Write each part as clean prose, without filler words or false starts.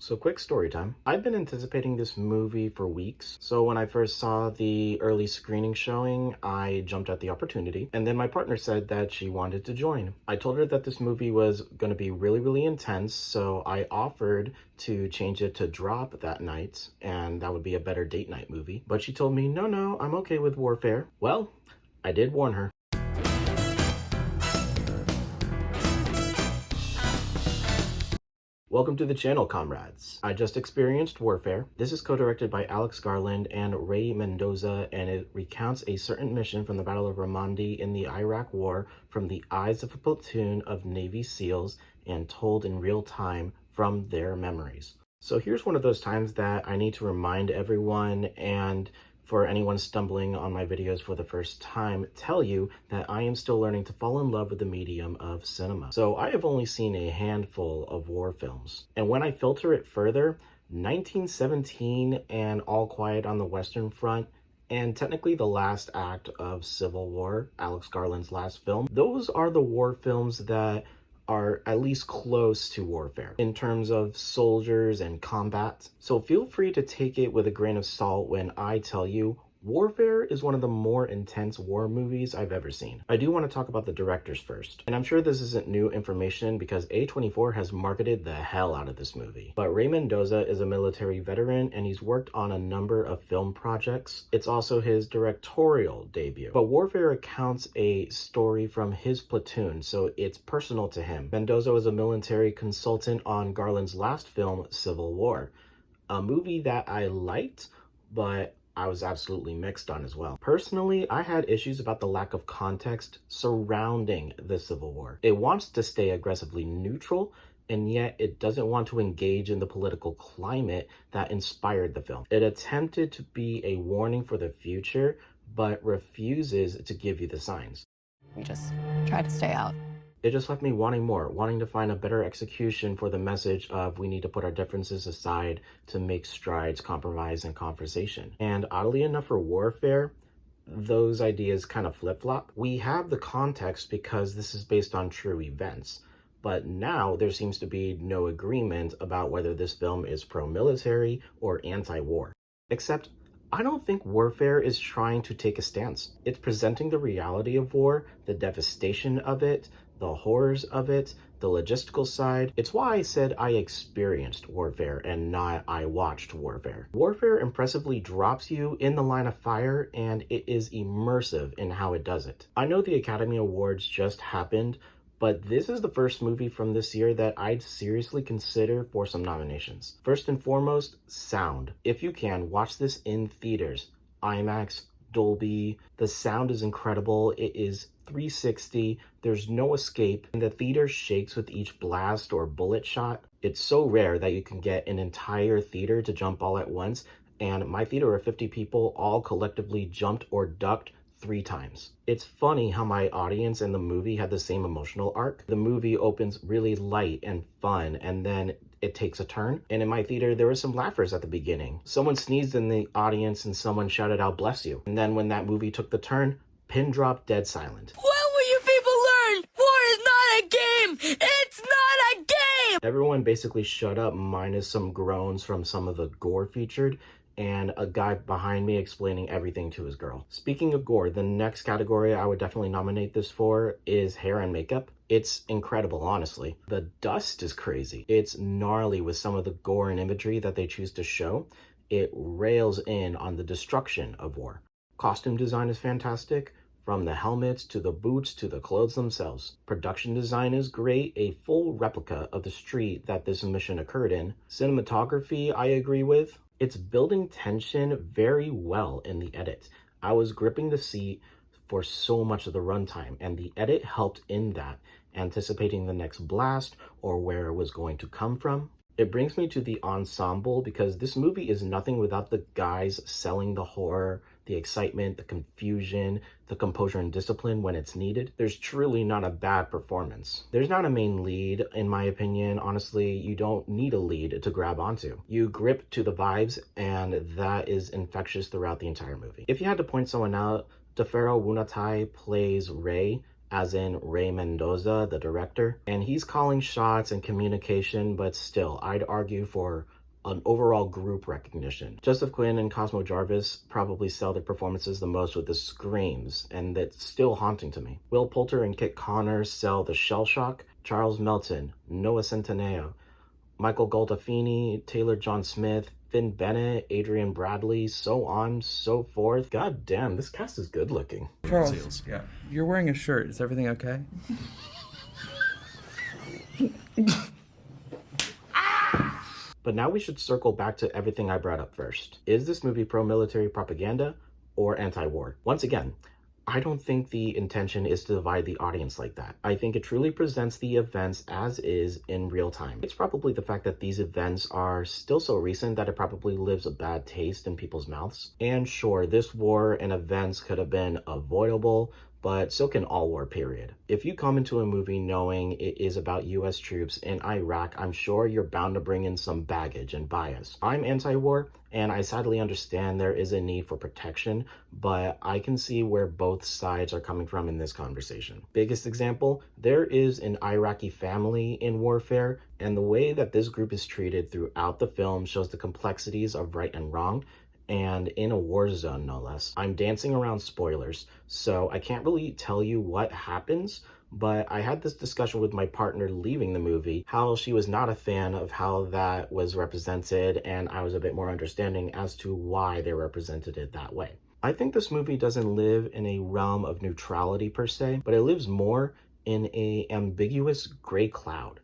So quick story time. I've been anticipating this movie for weeks. So when I first saw the early screening showing, I jumped at the opportunity. And then my partner said that she wanted to join. I told her that this movie was going to be really intense. So I offered to change it to drop that night. And that would be a better date night movie. But she told me, no, I'm okay with warfare. Well, I did warn her. Welcome to the channel, comrades. I just experienced Warfare. This is co-directed by Alex Garland and Ray Mendoza, and it recounts a certain mission from the Battle of Ramadi in the Iraq War from the eyes of a platoon of Navy SEALs and told in real time from their memories. So here's one of those times that I need to remind everyone, and for anyone stumbling on my videos for the first time, tell you that I am still learning to fall in love with the medium of cinema. So I have only seen a handful of war films. And when I filter it further, 1917 and All Quiet on the Western Front, and technically the last act of Civil War, Alex Garland's last film, those are the war films that are at least close to warfare in terms of soldiers and combat. So feel free to take it with a grain of salt when I tell you Warfare is one of the more intense war movies I've ever seen. I do want to talk about the directors first, and I'm sure this isn't new information because A24 has marketed the hell out of this movie. But Ray Mendoza is a military veteran and he's worked on a number of film projects. It's also his directorial debut. But Warfare accounts a story from his platoon, so it's personal to him. Mendoza was a military consultant on Garland's last film, Civil War, a movie that I liked, but I was absolutely mixed on as well. Personally, I had issues about the lack of context surrounding the Civil War. It wants to stay aggressively neutral, and yet it doesn't want to engage in the political climate that inspired the film. It attempted to be a warning for the future, but refuses to give you the signs. We just try to stay out. It just left me wanting more, wanting to find a better execution for the message of we need to put our differences aside to make strides, compromise, and conversation. And oddly enough for Warfare, those ideas kind of flip-flop. We have the context because this is based on true events, but now there seems to be no agreement about whether this film is pro-military or anti-war. Except, I don't think Warfare is trying to take a stance. It's presenting the reality of war, the devastation of it, the horrors of it, the logistical side. It's why I said I experienced Warfare and not I watched Warfare. Warfare impressively drops you in the line of fire, and it is immersive in how it does it. I know the Academy Awards just happened, but this is the first movie from this year that I'd seriously consider for some nominations. First and foremost, sound. If you can, watch this in theaters. IMAX, Dolby. The sound is incredible. It is 360. There's no escape, and the theater shakes with each blast or bullet shot. It's so rare that you can get an entire theater to jump all at once, and my theater of 50 people all collectively jumped or ducked 3 times. It's funny how my audience and the movie had the same emotional arc. The movie opens really light and fun, and then it takes a turn. And in my theater, there were some laughers at the beginning. Someone sneezed in the audience and someone shouted out, "Bless you." And then when that movie took the turn, pin drop, dead silent. What will you people learn? War is not a game! It's not a game! Everyone basically shut up, minus some groans from some of the gore featured, and a guy behind me explaining everything to his girl. Speaking of gore, the next category I would definitely nominate this for is hair and makeup. It's incredible, honestly. The dust is crazy. It's gnarly with some of the gore and imagery that they choose to show. It rails in on the destruction of war. Costume design is fantastic, from the helmets to the boots to the clothes themselves. Production design is great, a full replica of the street that this mission occurred in. Cinematography, I agree with. It's building tension very well in the edit. I was gripping the seat for so much of the runtime, and the edit helped in that, anticipating the next blast or where it was going to come from. It brings me to the ensemble because this movie is nothing without the guys selling the horror, the excitement, the confusion, the composure and discipline when it's needed. There's truly not a bad performance. There's not a main lead, in my opinion. Honestly, you don't need a lead to grab onto. You grip to the vibes, and that is infectious throughout the entire movie. If you had to point someone out, Tefero Wunatai plays Ray, as in Ray Mendoza, the director, and he's calling shots and communication, but still, I'd argue for an overall group recognition. Joseph Quinn and Cosmo Jarvis probably sell their performances the most with the screams, and that's still haunting to me. Will Poulter and Kit Connor sell the shell shock. Charles Melton, Noah Centineo, Michael Goldafini, Taylor John Smith, Finn Bennett, Adrian Bradley, so on, so forth. God damn, this cast is good looking. Charles, yeah, you're wearing a shirt. Is everything okay? But now we should circle back to everything I brought up first. Is this movie pro-military propaganda or anti-war? Once again, I don't think the intention is to divide the audience like that. I think it truly presents the events as is in real time. It's probably the fact that these events are still so recent that it probably leaves a bad taste in people's mouths. And sure, this war and events could have been avoidable, but so can all war, period. If you come into a movie knowing it is about US troops in Iraq, I'm sure you're bound to bring in some baggage and bias. I'm anti-war, and I sadly understand there is a need for protection, but I can see where both sides are coming from in this conversation. Biggest example, there is an Iraqi family in warfare, and the way that this group is treated throughout the film shows the complexities of right and wrong, and in a war zone, no less. I'm dancing around spoilers, so I can't really tell you what happens, but I had this discussion with my partner leaving the movie, how she was not a fan of how that was represented, and I was a bit more understanding as to why they represented it that way. I think this movie doesn't live in a realm of neutrality per se, but it lives more in a ambiguous gray cloud.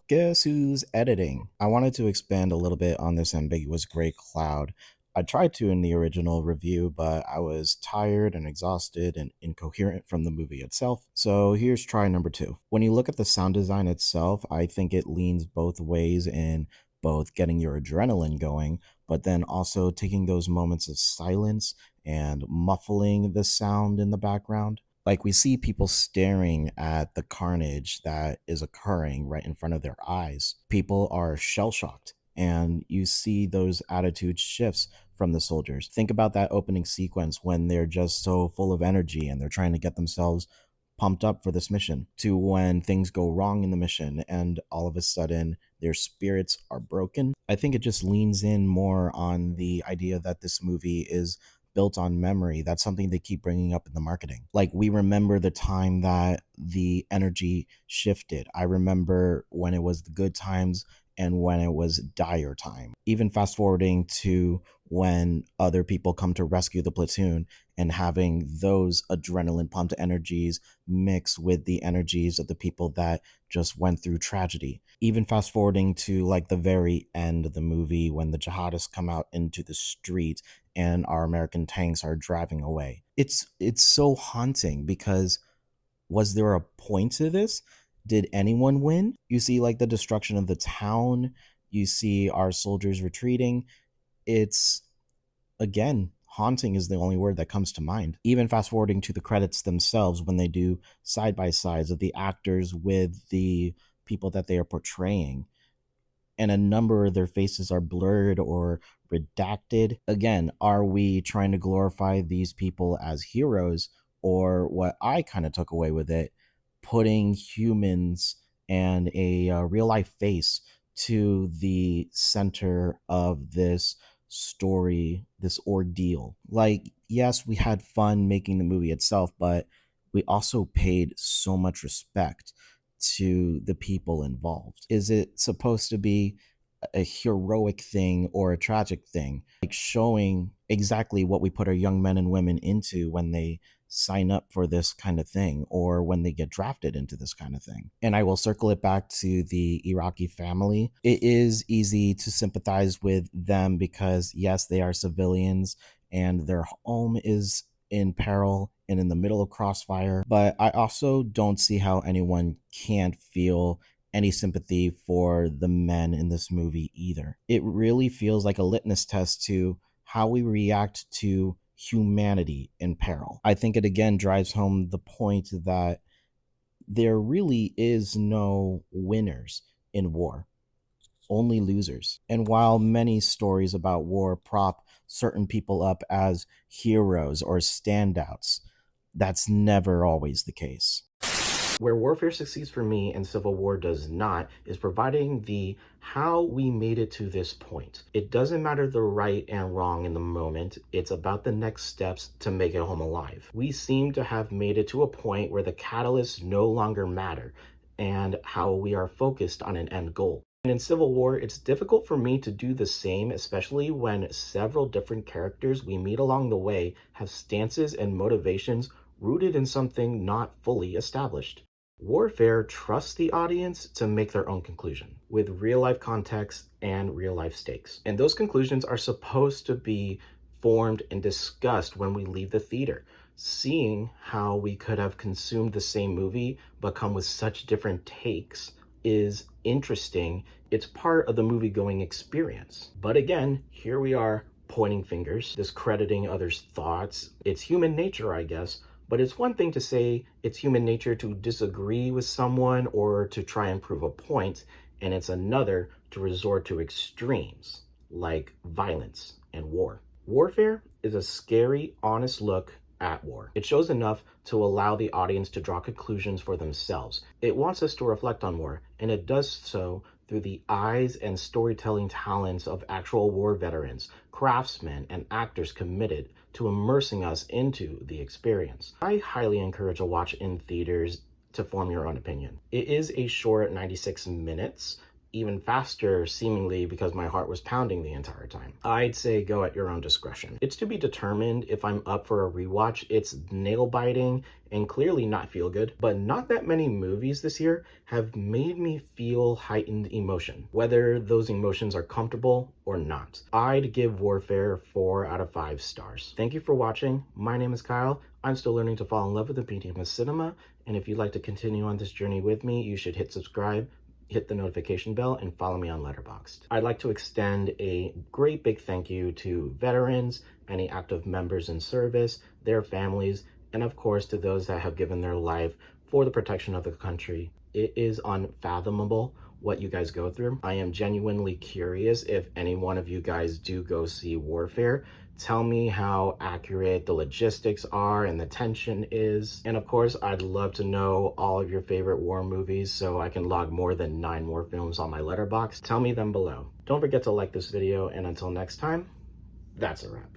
Guess who's editing? I wanted to expand a little bit on this ambiguous gray cloud. I tried to in the original review, but I was tired and exhausted and incoherent from the movie itself. So here's try number 2. When you look at the sound design itself, I think it leans both ways in both getting your adrenaline going, but then also taking those moments of silence and muffling the sound in the background. Like we see people staring at the carnage that is occurring right in front of their eyes. People are shell shocked, and you see those attitude shifts from the soldiers. Think about that opening sequence when they're just so full of energy and they're trying to get themselves pumped up for this mission, to when things go wrong in the mission and all of a sudden their spirits are broken. I think it just leans in more on the idea that this movie is built on memory. That's something they keep bringing up in the marketing. Like, we remember the time that the energy shifted. I remember when it was the good times and when it was dire time. Even fast forwarding to when other people come to rescue the platoon and having those adrenaline pumped energies mix with the energies of the people that just went through tragedy. Even fast forwarding to like the very end of the movie when the jihadists come out into the street and our American tanks are driving away. It's so haunting because was there a point to this? Did anyone win? You see like the destruction of the town, you see our soldiers retreating. It's, again, haunting is the only word that comes to mind. Even fast forwarding to the credits themselves when they do side by sides of the actors with the people that they are portraying, and a number of their faces are blurred or redacted. Again, are we trying to glorify these people as heroes, or what I kind of took away with it, putting humans and a real life face to the center of this story, this ordeal? Like, yes, we had fun making the movie itself, but we also paid so much respect to the people involved. Is it supposed to be a heroic thing or a tragic thing? Like, showing exactly what we put our young men and women into when they sign up for this kind of thing or when they get drafted into this kind of thing. And I will circle it back to the Iraqi family. It is easy to sympathize with them because, yes, they are civilians and their home is in peril and in the middle of crossfire. But I also don't see how anyone can't feel any sympathy for the men in this movie either. It really feels like a litmus test to how we react to humanity in peril. I think it again drives home the point that there really is no winners in war, only losers. And while many stories about war prop certain people up as heroes or standouts, that's never always the case. Where warfare succeeds for me and Civil War does not is providing the how we made it to this point. It doesn't matter the right and wrong in the moment, it's about the next steps to make it home alive. We seem to have made it to a point where the catalysts no longer matter and how we are focused on an end goal. And in Civil War, it's difficult for me to do the same, especially when several different characters we meet along the way have stances and motivations rooted in something not fully established. Warfare trusts the audience to make their own conclusion with real life context and real life stakes. And those conclusions are supposed to be formed and discussed when we leave the theater. Seeing how we could have consumed the same movie but come with such different takes is interesting. It's part of the movie going experience. But again, here we are pointing fingers, discrediting others' thoughts. It's human nature, I guess. But it's one thing to say it's human nature to disagree with someone or to try and prove a point, and it's another to resort to extremes like violence and war. Warfare is a scary, honest look at war. It shows enough to allow the audience to draw conclusions for themselves. It wants us to reflect on war, and it does so through the eyes and storytelling talents of actual war veterans, craftsmen, and actors committed to immersing us into the experience. I highly encourage a watch in theaters to form your own opinion. It is a short 96 minutes, even faster seemingly because my heart was pounding the entire time. I'd say go at your own discretion. It's to be determined if I'm up for a rewatch. It's nail-biting and clearly not feel good, but not that many movies this year have made me feel heightened emotion, whether those emotions are comfortable or not. I'd give Warfare 4 out of 5 stars. Thank you for watching. My name is Kyle. I'm still learning to fall in love with the medium of cinema, and if you'd like to continue on this journey with me, you should hit subscribe, hit the notification bell, and follow me on Letterboxd. I'd like to extend a great big thank you to veterans, any active members in service, their families, and of course to those that have given their life for the protection of the country. It is unfathomable what you guys go through. I am genuinely curious if any one of you guys do go see Warfare. Tell me how accurate the logistics are and the tension is. And of course, I'd love to know all of your favorite war movies so I can log more than 9 war films on my letterbox. Tell me them below. Don't forget to like this video, and until next time, that's a wrap.